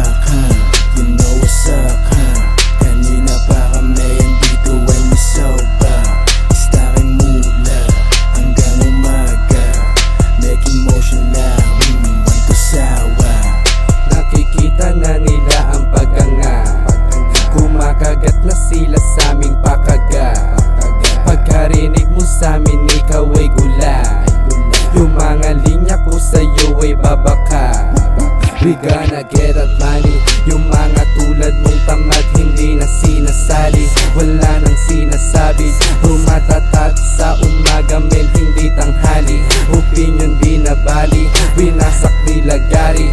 back, huh? You know what's up, huh? Kanina pa kami andito when we sober. Stacking mula hanggang umaga. Making motion lang, want to sawa. Nakikita na nila ang paganga. Kumakagat na sila sa aming pakaga. Pagkarinig mo sa amin, ikaw ay gulay. Yung mga linya ko sa'yo ay babaka. We gonna get that money. Yung mga tulad mong tamad hindi na sinasali. Wala nang sinasabi. Rumatatat sa umaga men hindi tanghali. Opinion binabali, winasak nila gari.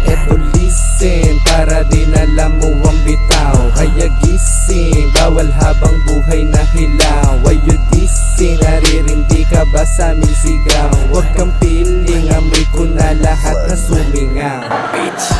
Eto listen, para din alam mo ang bitaw. Kaya gising, bawal habang buhay na hilaw. Why you dissing, naririndi ka ba sa aming sigaw? Huwag kang piling, amoy ko na lahat na sumingaw. Bitch.